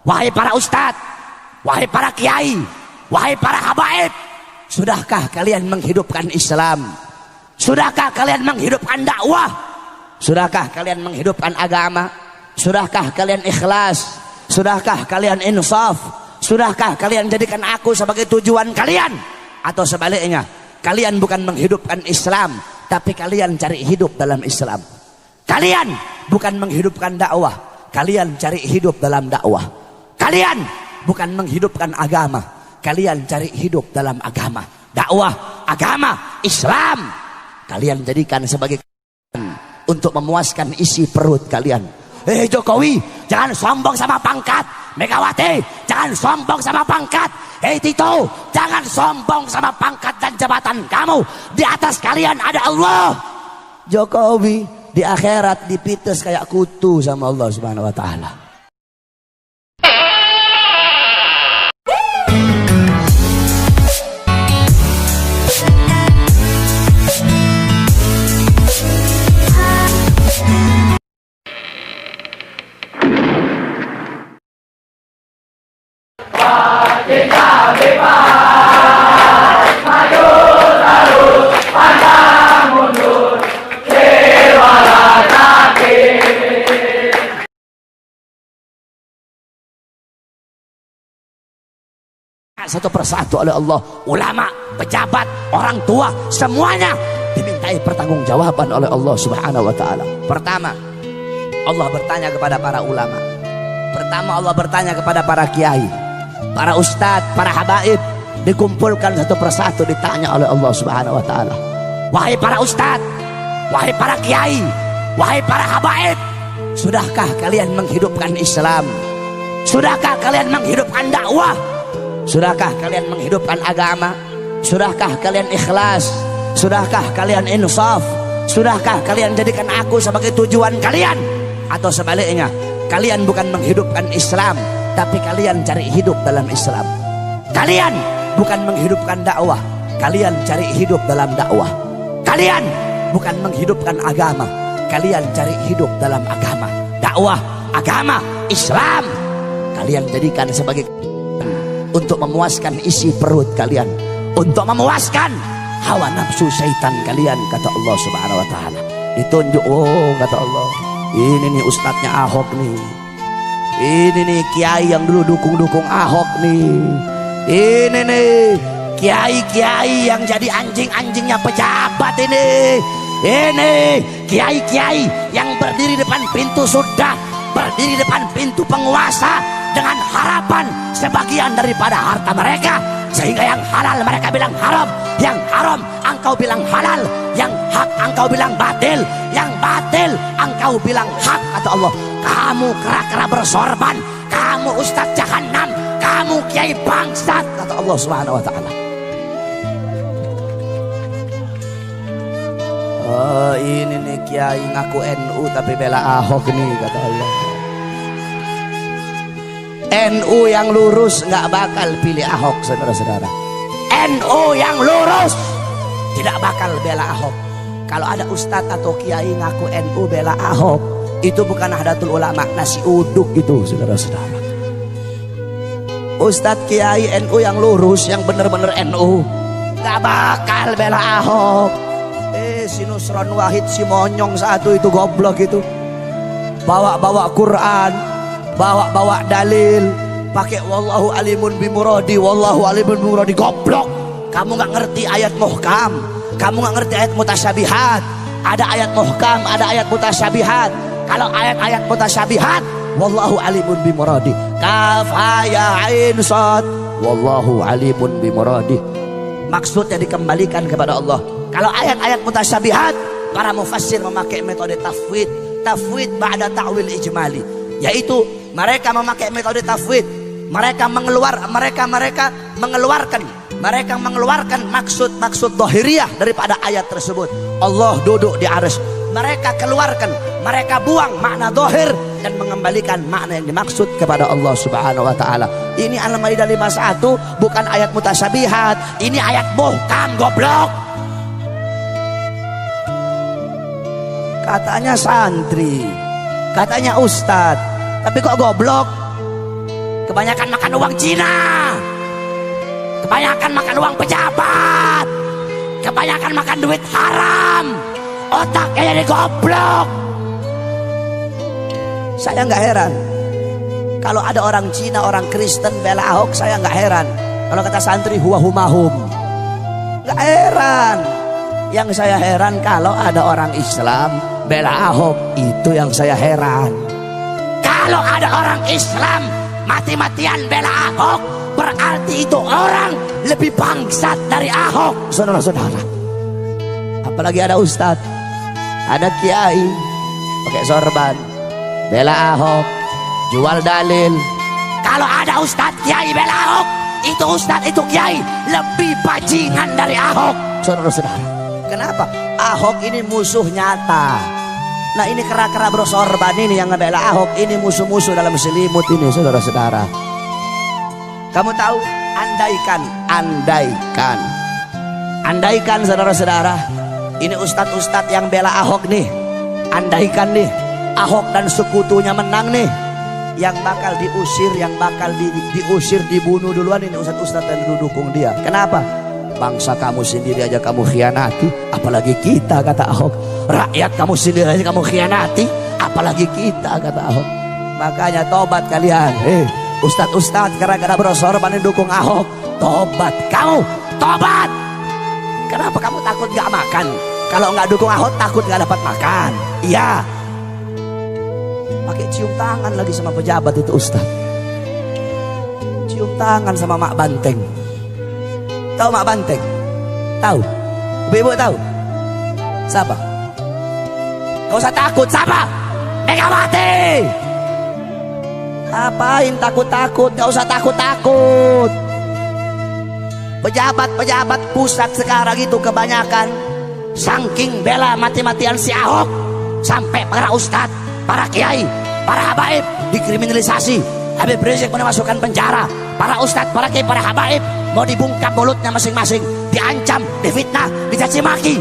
wahai para ustadz, wahai para kiai, wahai para habaib, sudahkah kalian menghidupkan Islam? Sudahkah kalian menghidupkan dakwah? Sudahkah kalian menghidupkan agama? Sudahkah kalian ikhlas? Sudahkah kalian insaf? Sudahkah kalian jadikan aku sebagai tujuan kalian? Atau sebaliknya, kalian bukan menghidupkan Islam, tapi kalian cari hidup dalam Islam. Kalian bukan menghidupkan dakwah, kalian cari hidup dalam dakwah. Kalian bukan menghidupkan agama, kalian cari hidup dalam agama. Dakwah, agama, Islam kalian jadikan sebagai untuk memuaskan isi perut kalian. Jokowi, jangan sombong sama pangkat. Megawati, jangan sombong sama pangkat. Tito, jangan sombong sama pangkat dan jabatan kamu. Di atas kalian ada Allah. Jokowi di akhirat dipites kayak kutu sama Allah Subhanahu wa taala. Kita bebas, maju terus, pantang mundur, lewatlah kaki. Satu persatu oleh Allah, ulama, pejabat, orang tua, semuanya dimintai pertanggungjawaban oleh Allah Subhanahu wa taala. Pertama, Allah bertanya kepada para ulama. Pertama, Allah bertanya kepada para kiai, para ustadz, para habaib, dikumpulkan satu persatu, ditanya oleh Allah Subhanahu wa taala. Wahai para ustadz, wahai para kiai, wahai para habaib, sudahkah kalian menghidupkan Islam? Sudahkah kalian menghidupkan dakwah? Sudahkah kalian menghidupkan agama? Sudahkah kalian ikhlas? Sudahkah kalian insaf? Sudahkah kalian jadikan aku sebagai tujuan kalian? Atau sebaliknya, kalian bukan menghidupkan Islam, tapi kalian cari hidup dalam Islam. Kalian bukan menghidupkan dakwah, kalian cari hidup dalam dakwah. Kalian bukan menghidupkan agama, kalian cari hidup dalam agama. Dakwah, agama, Islam kalian jadikan sebagai untuk memuaskan isi perut kalian, untuk memuaskan hawa nafsu syaitan kalian, kata Allah Subhanahu wa taala. Ditunjuk, oh kata Allah, ini nih ustadznya Ahok nih. Ini nih kiai yang dulu dukung Ahok nih. Ini nih kiai-kiai yang jadi anjing-anjingnya pejabat ini. Ini kiai-kiai yang berdiri depan pintu surga, berdiri depan pintu penguasa dengan harapan sebagian daripada harta mereka, sehingga yang halal mereka bilang haram, yang haram engkau bilang halal, yang hak engkau bilang batil, yang batil engkau bilang hak, kata Allah. Kamu kera-kera bersorban, kamu ustadz jahanam, kamu kiai bangsat, kata Allah Subhanahu wa taala. Oh, ini nih kiai ngaku NU tapi bela Ahok nih, kata Allah. NU yang lurus nggak bakal pilih Ahok, saudara-saudara. NU yang lurus tidak bakal bela Ahok. Kalau ada ustadz atau kiai ngaku NU bela Ahok, itu bukan Nahdlatul Ulama, nasi uduk gitu, saudara-saudara. Ustadz kiai NU yang lurus, yang bener-bener NU, nggak bakal bela Ahok. Si Nusron Wahid, si monyong satu itu goblok itu, bawa-bawa Quran, bawa-bawa dalil, pakai wallahu alimun bimuradi, wallahu alimun bimuradi, goblok. Kamu nggak ngerti ayat muhkam, kamu nggak ngerti ayat mutasyabihat. Ada ayat muhkam, ada ayat mutasyabihat. Kalau ayat-ayat mutasyabihat, wallahu alimun bimuradi, kaf ha ya ain sad, wallahu alimun bimuradi, maksudnya dikembalikan kepada Allah. Kalau ayat-ayat mutasyabihat, para mufassir memakai metode tafwid, tafwid ba'da ta'wil ijmali, yaitu mereka memakai metode tafwid. Mereka mengeluarkan maksud-maksud dhahiriyah daripada ayat tersebut. Allah duduk di arsy. Mereka keluarkan, mereka buang makna dhahir dan mengembalikan makna yang dimaksud kepada Allah Subhanahu wa taala. Ini Al-Maidah 51, bukan ayat mutasyabihat. Ini ayat muhkam, goblok. Katanya santri, katanya ustadz, tapi kok goblok? Kebanyakan makan uang Cina, kebanyakan makan uang pejabat, kebanyakan makan duit haram, otaknya jadi goblok. Saya nggak heran kalau ada orang Cina, orang Kristen bela Ahok, saya nggak heran. Kalau kata santri huwa humahum, nggak heran. Yang saya heran kalau ada orang Islam bela Ahok, itu yang saya heran. Kalau ada orang Islam mati-matian bela Ahok, berarti itu orang lebih bangsat dari Ahok, saudara-saudara. Apalagi ada ustadz, ada kiai pakai sorban bela Ahok, jual dalil. Kalau ada ustadz kiai bela Ahok, itu ustadz, itu kiai lebih bajingan dari Ahok, saudara-saudara. Kenapa? Ahok ini musuh nyata. Nah ini kera-kera bersorban ini yang ngebela Ahok, ini musuh-musuh dalam selimut ini, saudara-saudara. Kamu tahu, andaikan saudara-saudara, ini ustadz-ustadz yang bela Ahok nih, andaikan nih Ahok dan sekutunya menang nih, yang bakal diusir, yang bakal diusir, dibunuh duluan ini ustadz-ustadz yang didukung dia. Kenapa? Bangsa kamu sendiri aja kamu khianati, apalagi kita, kata Ahok. Rakyat kamu sendiri aja kamu khianati, apalagi kita, kata Ahok. Makanya tobat kalian, ustadz-ustadz gara-gara bersorban dukung Ahok, tobat kamu, tobat. Kenapa kamu takut gak makan? Kalau nggak dukung Ahok takut gak dapat makan? Iya. Pakai cium tangan lagi sama pejabat itu ustadz, cium tangan sama Mak Banteng. Tahu Mak Banteng? Tahu? Ibu-ibu tahu? Siapa? Gak usah takut, siapa? Megawati. Apain takut-takut? Gak usah takut-takut. Pejabat-pejabat pusat sekarang itu kebanyakan saking bela mati-matian si Ahok, sampai para ustadz, para kiai, para habaib dikriminalisasi. Habib Rizik mau dimasukkan penjara. Para ustadz, para kiai, para habaib mau dibungkam mulutnya masing-masing, diancam, difitnah, dicaci maki.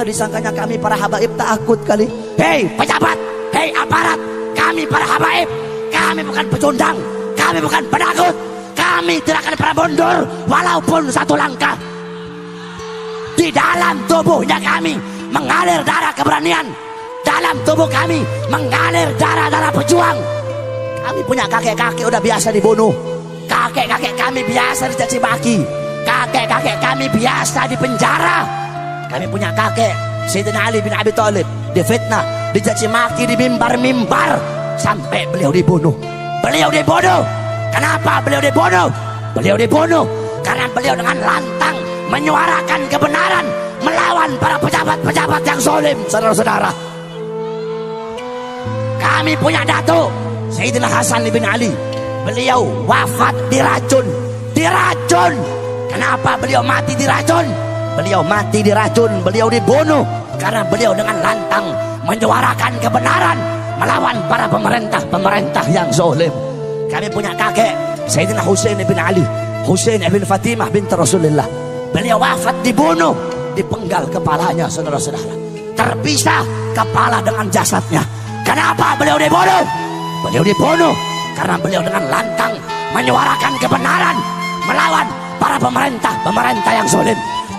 Disangkanya kami para habaib takut kali. Hei pejabat, hei aparat, kami para habaib, kami bukan pecundang, kami bukan penakut, kami tidak akan pernah mundur walaupun satu langkah. Di dalam tubuhnya kami mengalir darah keberanian, dalam tubuh kami mengalir darah-darah pejuang. Kami punya kakek-kakek udah biasa dibunuh, kakek-kakek kami biasa dicaci maki, kakek-kakek kami biasa dipenjara. Kami punya kakek Sayyidina Ali bin Abi Thalib difitnah, dicaci maki di mimbar-mimbar sampai beliau dibunuh. Beliau dibunuh. Kenapa beliau dibunuh? Beliau dibunuh karena beliau dengan lantang menyuarakan kebenaran melawan para pejabat-pejabat yang zalim, saudara-saudara. Kami punya datuk Sayyidina Hasan bin Ali, beliau wafat diracun. Diracun. Kenapa beliau mati diracun? Beliau mati diracun, beliau dibunuh karena beliau dengan lantang menyuarakan kebenaran melawan para pemerintah-pemerintah yang zalim. Kami punya kakek Sayyidina Husain bin Ali, Husain bin Fatimah binti Rasulullah. Beliau wafat dibunuh, dipenggal kepalanya, saudara-saudara. Terpisah kepala dengan jasadnya. Kenapa beliau dibunuh? Beliau dibunuh karena beliau dengan lantang menyuarakan kebenaran melawan para pemerintah yang zalim.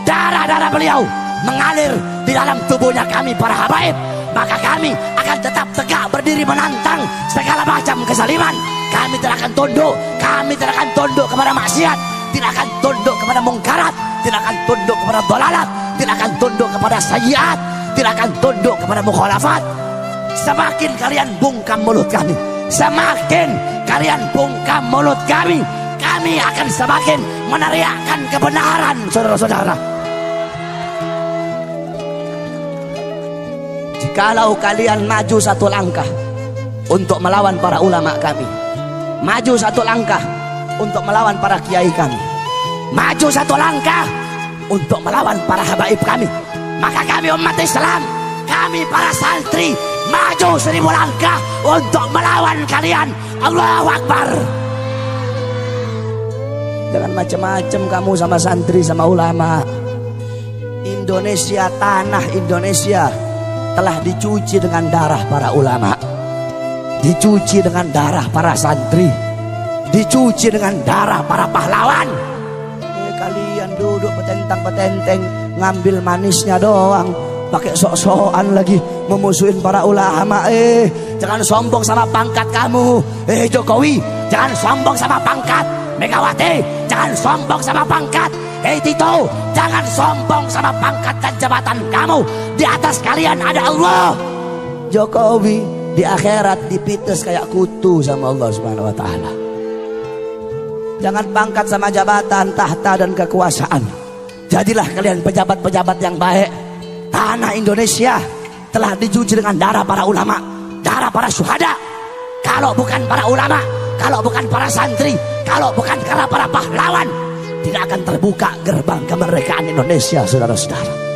Darah-darah beliau mengalir di dalam tubuhnya kami para habaib. Maka kami akan tetap tegak berdiri menantang segala macam kezaliman. Kami tidak akan tunduk. Kami tidak akan tunduk kepada maksiat, tidak akan tunduk kepada mungkarat, tidak akan tunduk kepada dolalat, tidak akan tunduk kepada sayyiat, tidak akan tunduk kepada mukhalafat. Semakin kalian bungkam mulut kami, semakin kalian bungkam mulut kami akan semakin meneriakkan kebenaran, saudara-saudara. Jikalau kalian maju satu langkah untuk melawan para ulama kami, maju satu langkah untuk melawan para kiai kami, maju satu langkah untuk melawan para habaib kami, maka kami umat Islam, kami para santri maju 1000 langkah untuk melawan kalian. Allahu Akbar. Jangan macam-macam kamu sama santri, sama ulama. Indonesia, tanah Indonesia telah dicuci dengan darah para ulama, dicuci dengan darah para santri, dicuci dengan darah para pahlawan. Kalian duduk petentang-petenteng, ngambil manisnya doang, pakai sok-sokan lagi memusuhin para ulama. Jangan sombong sama pangkat kamu. Jokowi, jangan sombong sama pangkat. Megawati, jangan sombong sama pangkat. Tito, jangan sombong sama pangkat dan jabatan kamu. Di atas kalian ada Allah. Jokowi di akhirat dipites kayak kutu sama Allah Subhanahu wa taala. Jangan pangkat sama jabatan, tahta dan kekuasaan. Jadilah kalian pejabat-pejabat yang baik. Tanah Indonesia telah dicuci dengan darah para ulama, darah para syuhada. Kalau bukan para ulama, kalau bukan para santri, kalau bukan karena para pahlawan, tidak akan terbuka gerbang kemerdekaan Indonesia, saudara-saudara.